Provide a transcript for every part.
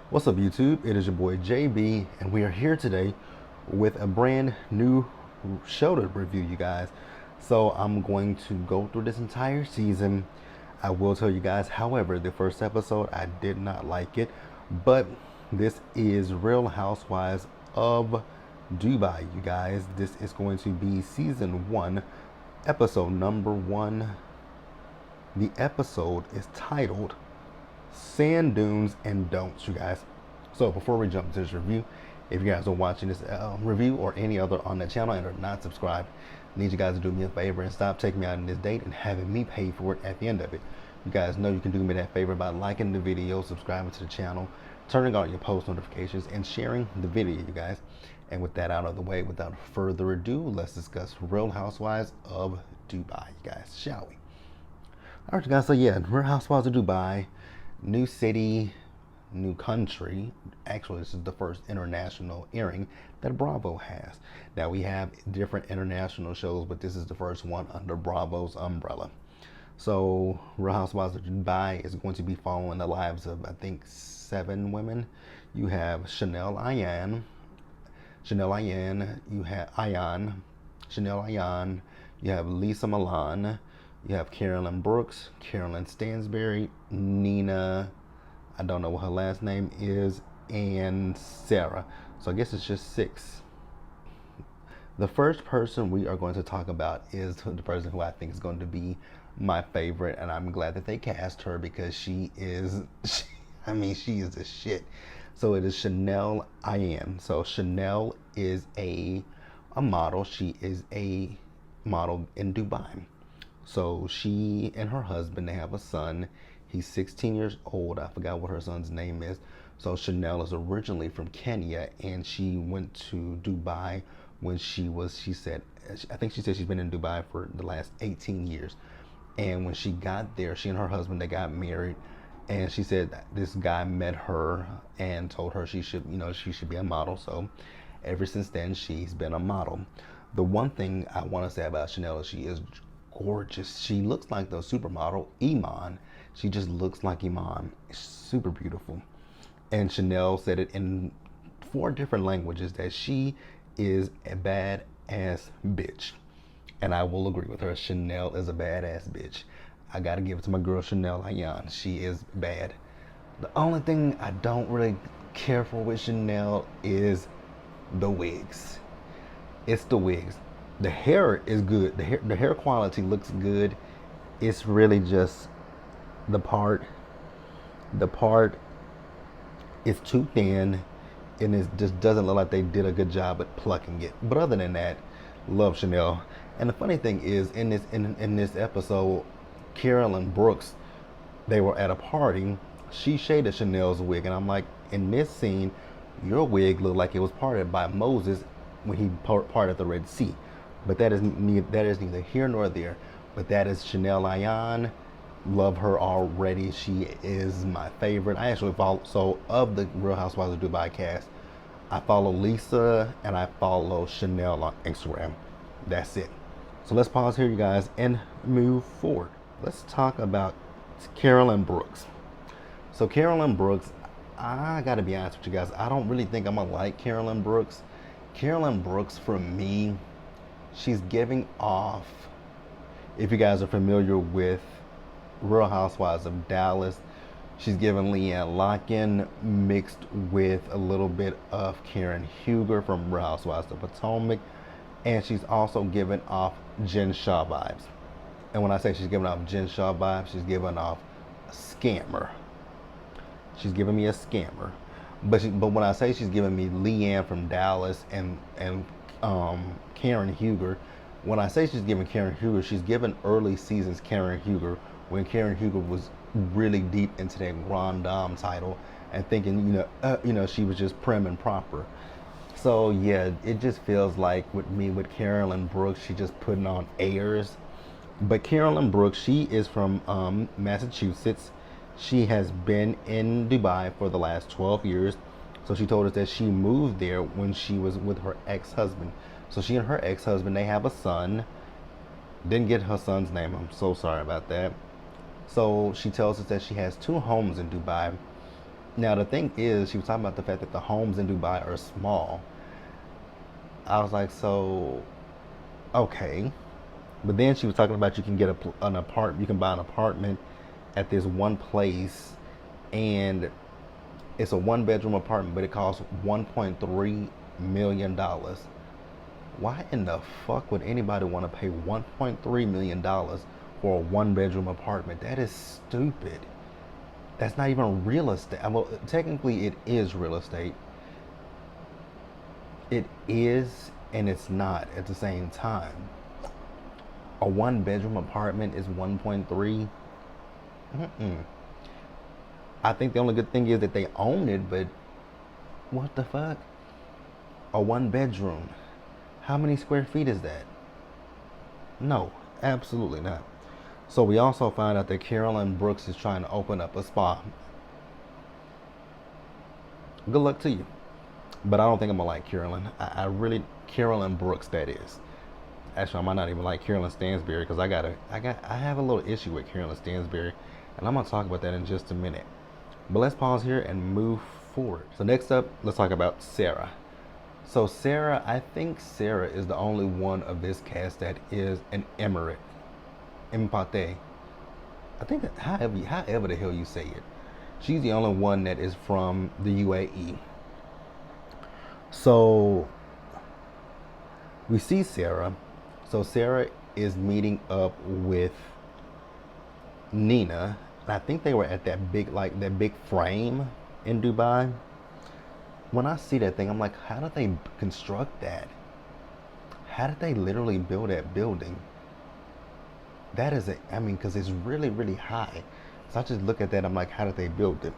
What's up, YouTube? It is your boy JB, and we are here today with a brand new show to review, you guys. So, I'm going to go through this entire season. I will tell you guys, however, the first episode I did not like it, but this is Real Housewives of Dubai, you guys. This is going to be season 1, episode number 1. The episode is titled Sand Dunes and Don'ts, you guys. So before we jump into this review, if you guys are watching this review or any other on the channel and are not subscribed, I need you guys to do me a favor and stop taking me out on this date and having me pay for it at the end of it. You guys know you can do me that favor by liking the video, subscribing to the channel, turning on your post notifications, and sharing the video, you guys. And with that out of the way, without further ado, let's discuss Real Housewives of Dubai, you guys, shall we? All right, you guys, so yeah, Real Housewives of Dubai, new city, new country. Actually, this is the first international airing that Bravo has. Now, we have different international shows, but this is the first one under Bravo's umbrella. So, Real Housewives of Dubai is going to be following the lives of, I think, 7 women. You have Chanelle Ayan, you have Chanelle Ayan, you have Lisa Milan, you have Carolyn Brooks, Carolyn Stansberry, Nina, I don't know what her last name is, and Sarah. So I guess it's just 6. The first person we are going to talk about is the person who I think is going to be my favorite, and I'm glad that they cast her because she is the shit. So it is Chanelle Ayan. So Chanelle is a model. She is a model in Dubai. So she and her husband, they have a son. He's 16 years old. I forgot what her son's name is. So Chanelle is originally from Kenya, and she went to Dubai when she said, I think she said she's been in Dubai for the last 18 years. And when she got there, she and her husband, they got married. And she said that this guy met her and told her she should be a model. So ever since then, she's been a model. The one thing I want to say about Chanelle is she is gorgeous. She looks like the supermodel Iman. She just looks like Iman. Super beautiful. And Chanelle said it in 4 different languages that she is a badass bitch. And I will agree with her. Chanelle is a badass bitch. I gotta give it to my girl Chanelle Ayan. She is bad. The only thing I don't really care for with Chanelle is the wigs. It's the wigs. The hair is good. The hair quality looks good. It's really just the part is too thin, and it just doesn't look like they did a good job at plucking it. But other than that, love Chanelle. And the funny thing is, in this episode, Carolyn Brooks, they were at a party. She shaded Chanelle's wig, and I'm like, in this scene, your wig looked like it was parted by Moses when he parted the Red Sea. But that is neither here nor there. But that is Chanelle Ayan. Love her already. She is my favorite. I actually follow, so of the Real Housewives of Dubai cast, I follow Lisa and I follow Chanelle on Instagram. That's it. So let's pause here, you guys, and move forward. Let's talk about Carolyn Brooks. So Carolyn Brooks, I gotta be honest with you guys, I don't really think I'm gonna like Carolyn Brooks. Carolyn Brooks, for me, she's giving off, if you guys are familiar with Real Housewives of Dallas, she's giving Leanne Locken mixed with a little bit of Karen Huger from Real Housewives of Potomac, and she's also giving off Jen Shaw vibes. And when I say she's giving off Jen Shaw vibes, she's giving off a scammer. She's giving me a scammer. But when I say she's giving me Leanne from Dallas and Karen Huger, when I say she's giving Karen Huger, she's giving early seasons Karen Huger when Karen Huger was really deep into that Grand Dame title and thinking, she was just prim and proper. So yeah, it just feels like with Carolyn Brooks, she's just putting on airs. But Carolyn Brooks, she is from Massachusetts. She has been in Dubai for the last 12 years. So she told us that she moved there when she was with her ex-husband. So she and her ex-husband, they have a son. Didn't get her son's name. I'm so sorry about that. So she tells us that she has 2 homes in Dubai. Now the thing is, she was talking about the fact that the homes in Dubai are small. I was like, so okay. But then she was talking about you can get an apartment, you can buy an apartment at this one place, and it's a one bedroom apartment, but it costs $1.3 million. Why in the fuck would anybody want to pay $1.3 million for a one bedroom apartment? That is stupid. That's not even real estate. Well, technically, it is real estate. It is, and it's not at the same time. A one bedroom apartment is 1.3. Mm-mm. I think the only good thing is that they own it, but what the fuck? A one bedroom. How many square feet is that? No, absolutely not. So we also found out that Carolyn Brooks is trying to open up a spa. Good luck to you. But I don't think I'm gonna like Carolyn. I really Carolyn Brooks, that is. Actually, I might not even like Carolyn Stansberry because I have a little issue with Carolyn Stansberry, and I'm gonna talk about that in just a minute. But let's pause here and move forward. So next up, let's talk about Sarah. So Sarah, I think Sarah is the only one of this cast that is an emirate. Empate. I think that however the hell you say it. She's the only one that is from the UAE. So we see Sarah. So Sarah is meeting up with Nina. And I think they were at that big frame in Dubai. When I see that thing, I'm like, how did they construct that? How did they literally build that building? That is because it's really, really high. So I just look at that, I'm like, how did they build it?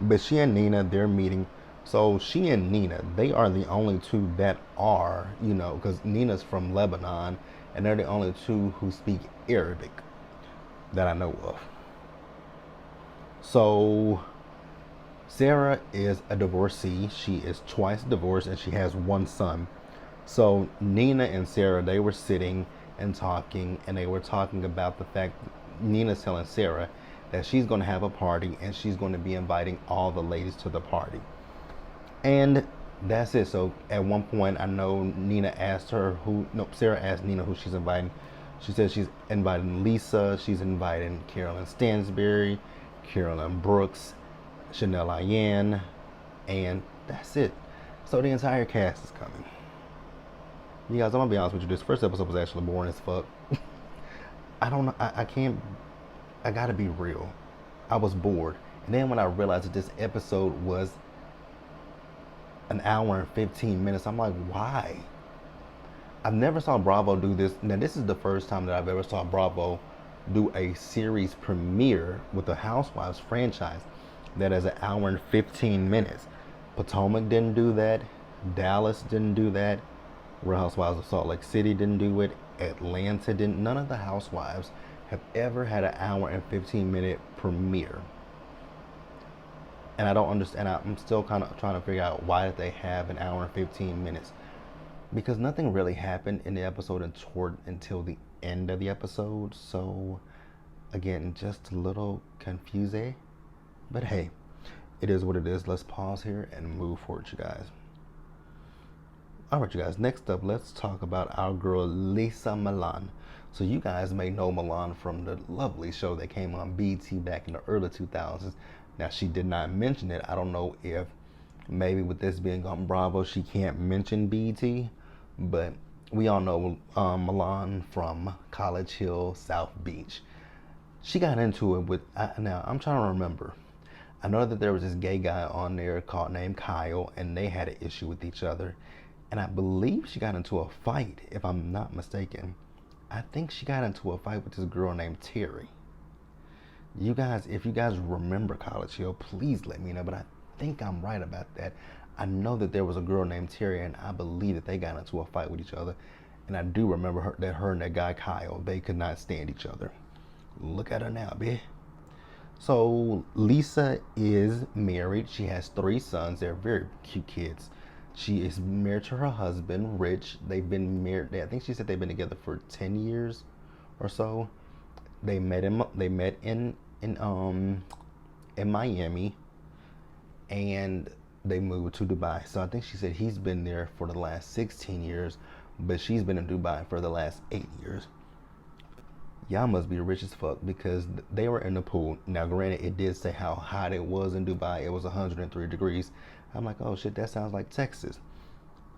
But she and Nina, they're meeting. So she and Nina, they are the only two that are, because Nina's from Lebanon, and they're the only two who speak Arabic that I know of. So Sarah is a divorcee. She is twice divorced, and she has one son. So Nina and Sarah, they were sitting and talking, and they were talking about the fact Nina's telling Sarah that she's going to have a party and she's going to be inviting all the ladies to the party. And that's it. So at one point, I know Sarah asked Nina who she's inviting. She said she's inviting Lisa, she's inviting Carolyn Stansberry, Carolyn Brooks, Chanelle Ayan, and that's it. So the entire cast is coming. You guys, I'm gonna be honest with you. This first episode was actually boring as fuck. I don't know. I can't. I gotta be real. I was bored, and then when I realized that this episode was an hour and 15 minutes, I'm like, why? I've never saw Bravo do this. Now this is the first time that I've ever saw Bravo do a series premiere with the Housewives franchise that is an hour and 15 minutes. Potomac didn't do that. Dallas didn't do that. Real Housewives of Salt Lake City didn't do it. Atlanta didn't. None of the Housewives have ever had an hour and 15-minute premiere. And I don't understand. I'm still kind of trying to figure out why did they have an hour and 15 minutes. Because nothing really happened in the episode until the end of the episode. So, again, just a little confusing. But hey, it is what it is. Let's pause here and move forward, you guys. Alright, you guys, next up, let's talk about our girl Lisa Milan. So you guys may know Milan from the lovely show that came on BT back in the early 2000s. Now, she did not mention it. I don't know if maybe with this being on Bravo, she can't mention BT, but we all know Milan from College Hill, South Beach. She got into it with, now I'm trying to remember. I know that there was this gay guy on there named Kyle, and they had an issue with each other. And I believe she got into a fight, if I'm not mistaken. I think she got into a fight with this girl named Terry. You guys, if you guys remember College Hill, please let me know. But I think I'm right about that. I know that there was a girl named Terry, and I believe that they got into a fight with each other. And I do remember her and that guy Kyle, they could not stand each other. Look at her now, bitch. So Lisa is married. She has 3 sons. They're very cute kids. She is married to her husband, Rich. They've been married. I think she said they've been together for 10 years or so. They met in Miami, and they moved to Dubai. So I think she said he's been there for the last 16 years, but she's been in Dubai for the last 8 years. Y'all must be rich as fuck because they were in the pool. Now, granted, it did say how hot it was in Dubai. It was 103 degrees. I'm like, oh shit, that sounds like Texas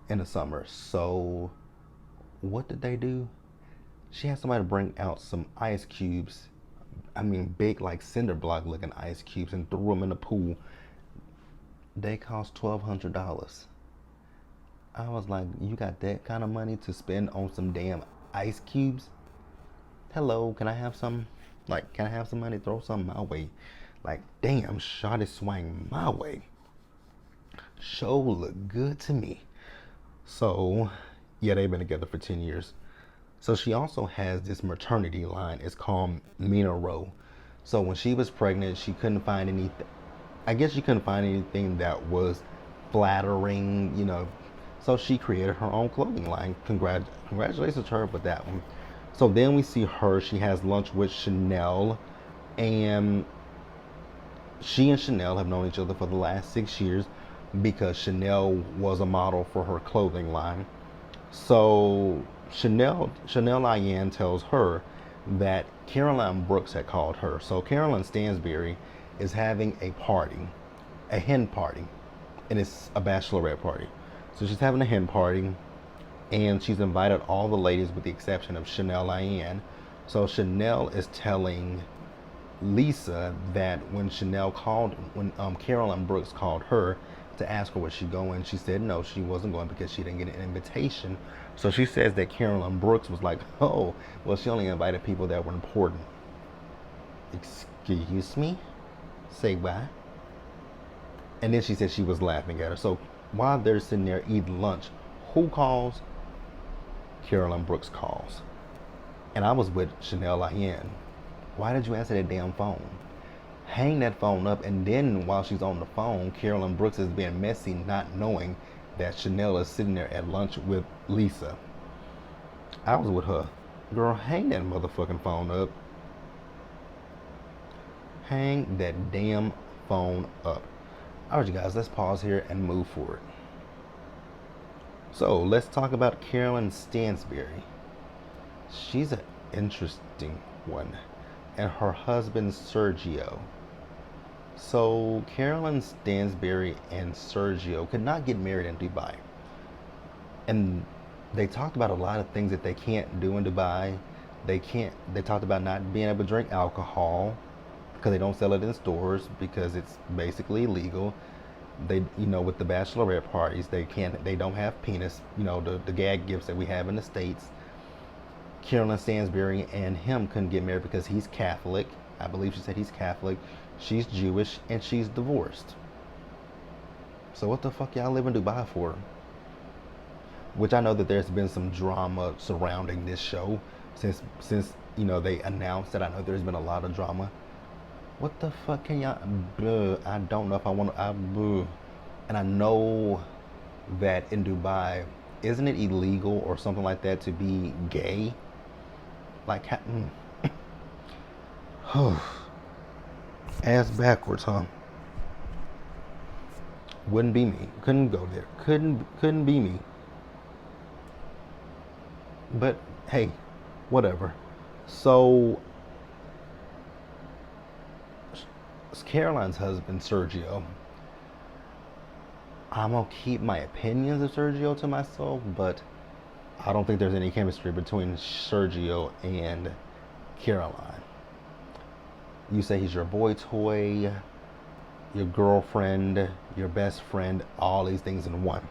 in the summer. So, what did they do? She had somebody bring out some ice cubes. I mean, big, like cinder block looking ice cubes, and threw them in the pool. They cost $1,200. I was like, you got that kind of money to spend on some damn ice cubes? Hello, can I have some? Like, can I have some money? Throw some my way. Like, damn, shawty swang my way. Show look good to me. So, yeah, they've been together for 10 years. So she also has this maternity line. It's called Mina Rowe. So when she was pregnant, she couldn't find anything. I guess she couldn't find anything that was flattering, you know. So she created her own clothing line. Congratulations to her with that one. So then we see her. She has lunch with Chanelle, and she and Chanelle have known each other for the last 6 years because Chanelle was a model for her clothing line. So Chanelle Lyon tells her that Caroline Brooks had called her. So Carolyn Stansberry is having a party, a hen party, and it's a bachelorette party. So she's having a hen party, and she's invited all the ladies with the exception of Chanelle Lyon. So Chanelle is telling Lisa that when Caroline Brooks called her to ask her was she going, she said no, she wasn't going because she didn't get an invitation. So she says that Caroline Brooks was like, oh, well, she only invited people that were important. Excuse me? Say why? And then she said she was laughing at her. So while they're sitting there eating lunch, who calls? Caroline Brooks calls. And I was with Chanelle Lyon. Why did you answer that damn phone? Hang that phone up, and then while she's on the phone, Caroline Brooks is being messy, not knowing that Chanelle is sitting there at lunch with Lisa. I was with her. Girl, hang that motherfucking phone up. Hang that damn phone up. Alright, you guys, let's pause here and move forward. So, let's talk about Carolyn Stansberry. She's an interesting one. And her husband, Sergio. So, Carolyn Stansberry and Sergio could not get married in Dubai. And they talked about a lot of things that they can't do in Dubai. They talked about not being able to drink alcohol because they don't sell it in stores because it's basically illegal. They, with the bachelorette parties, they don't have penis, the gag gifts that we have in the States. Carolyn Stansberry and him couldn't get married because he's Catholic. I believe she said he's Catholic. She's Jewish and she's divorced. So what the fuck y'all live in Dubai for? Which I know that there's been some drama surrounding this show since they announced it. I know there's been a lot of drama. What the fuck can y'all? I don't know if I want to. And I know that in Dubai, isn't it illegal or something like that to be gay? Like, ass backwards, huh? Wouldn't be me. Couldn't go there. Couldn't be me. But hey, whatever. So Caroline's husband, Sergio. I'm gonna keep my opinions of Sergio to myself, but I don't think there's any chemistry between Sergio and Caroline. You say he's your boy toy, your girlfriend, your best friend, all these things in one.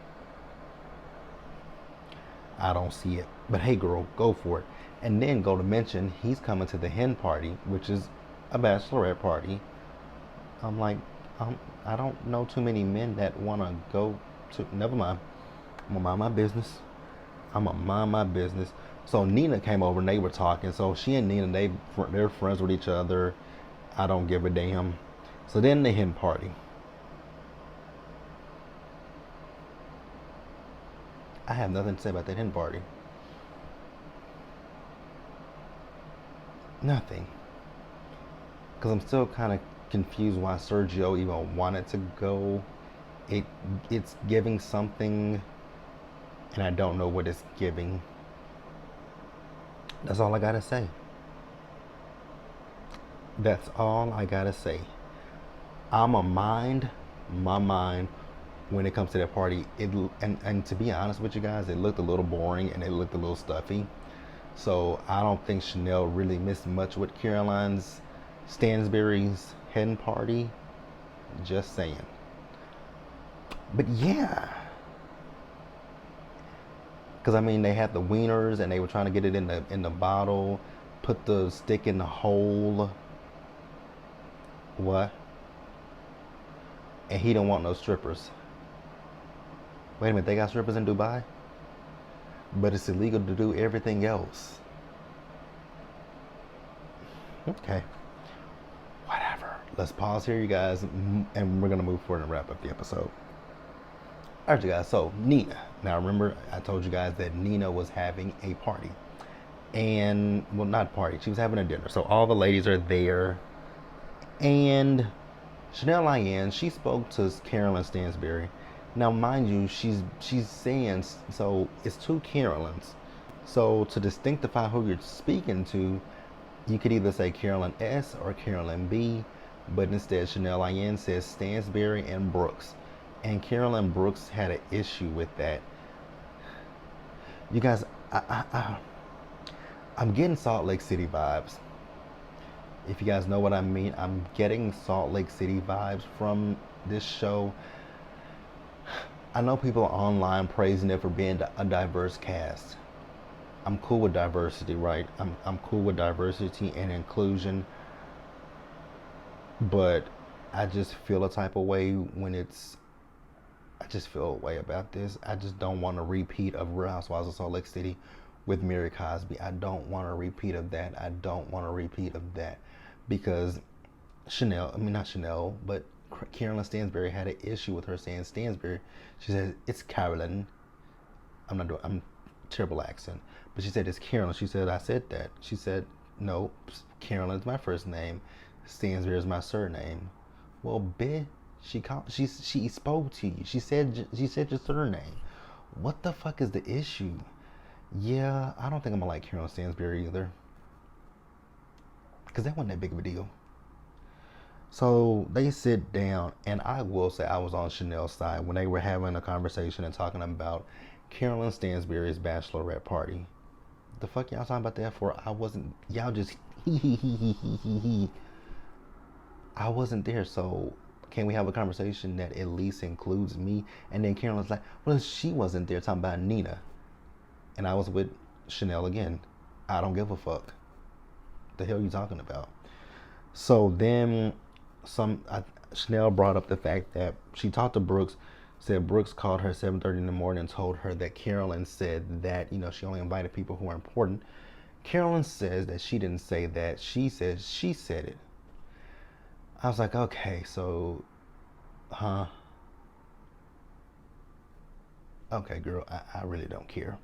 I don't see it. But hey, girl, go for it. And then go to mention he's coming to the hen party, which is a bachelorette party. I'm like, I don't know too many men that want to go to. Never mind. I'm gonna mind my business. So Nina came over and they were talking. So she and Nina, they're friends with each other. I don't give a damn. So then the hen party. I have nothing to say about that hen party. Nothing. Because I'm still kind of confused why Sergio even wanted to go. It it's giving something, and I don't know what it's giving. That's all I gotta say. That's all I gotta say. I'm a mind my mind when it comes to that party. And to be honest with you guys, it looked a little boring and it looked a little stuffy. So I don't think Chanelle really missed much with Caroline's Stansbury's hen party. Just saying. But yeah, because I mean they had the wieners and they were trying to get it in the bottle, put the stick in the hole. What? And he don't want no strippers. Wait a minute, they got strippers in Dubai, but it's illegal to do everything else. Okay, whatever. Let's pause here, you guys, and we're gonna move forward and wrap up the episode. All right, you guys. So Nina. Now remember, I told you guys that Nina was having a party, and well, not party. She was having a dinner. So all the ladies are there, and Chanelle Lyon, she spoke to Carolyn Stansbury. Now, mind you, she's saying so. It's two Carolyns. So to distinctify who you're speaking to, you could either say Carolyn S or Carolyn B, but instead Chanelle Lyon says Stansbury and Brooks. And Carolyn Brooks had an issue with that. You guys, I'm getting Salt Lake City vibes. If you guys know what I mean, I'm getting Salt Lake City vibes from this show. I know people are online praising it for being a diverse cast. I'm cool with diversity, right? I'm cool with diversity and inclusion, but I just feel a type of way when it's. I just feel a way about this. I just don't want a repeat of Real Housewives of Salt Lake City with Mary Cosby. I don't want a repeat of that. I don't want a repeat of that because not Chanelle, but Carolyn Stansbury had an issue with her saying Stansbury. She said it's Carolyn. I'm terrible accent, but she said it's Carolyn. She said I said that. She said no, Carolyn's my first name. Stansbury is my surname. Well, bitch. She spoke to you. She said your surname. What the fuck is the issue? Yeah, I don't think I'm gonna like Carolyn Stansbury either, because that wasn't that big of a deal. So they sit down, and I will say I was on Chanelle's side when they were having a conversation and talking about Carolyn Stansbury's bachelorette party. The fuck y'all talking about that for? I wasn't. Y'all just he. I wasn't there, so can we have a conversation that at least includes me? And then Carolyn's like, well, she wasn't there talking about Nina. And I was with Chanelle again. I don't give a fuck. The hell you talking about? So then Chanelle brought up the fact that she talked to Brooks, said Brooks called her 7:30 in the morning and told her that Carolyn said that, she only invited people who are important. Carolyn says that she didn't say that. She says she said it. I was like, okay, so, huh? Okay, girl, I really don't care.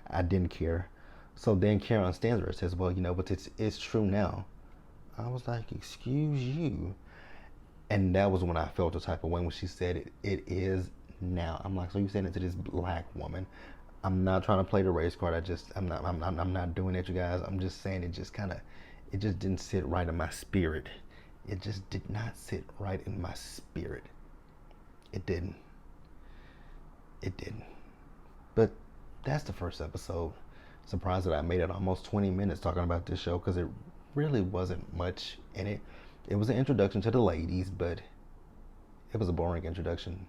I didn't care. So then Carolyn Stansbury says, well, but it's true now. I was like, excuse you. And that was when I felt the type of way when she said it is now. I'm like, so you saying it to this black woman? I'm not trying to play the race card. I'm not doing it, you guys. I'm just saying it just didn't sit right in my spirit. It just did not sit right in my spirit. It didn't. It didn't. But that's the first episode. Surprised that I made it almost 20 minutes talking about this show because it really wasn't much in it. It was an introduction to the ladies, but it was a boring introduction.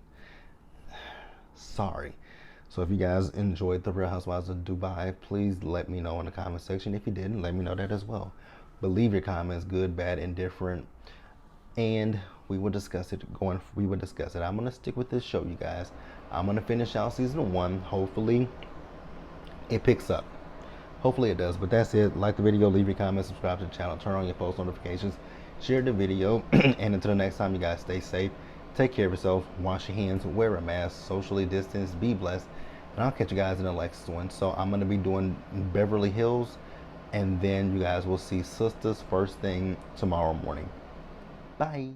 Sorry. So if you guys enjoyed The Real Housewives of Dubai, please let me know in the comment section. If you didn't, let me know that as well. But leave your comments, good, bad, indifferent, and we will discuss it. I'm gonna stick with this show, you guys. I'm gonna finish out season 1. Hopefully, it picks up. Hopefully it does. But that's it. Like the video, leave your comments, subscribe to the channel, turn on your post notifications, share the video, and until the next time, you guys stay safe. Take care of yourself. Wash your hands. Wear a mask. Socially distance. Be blessed. And I'll catch you guys in the next one. So I'm gonna be doing Beverly Hills. And then you guys will see Sisters first thing tomorrow morning. Bye.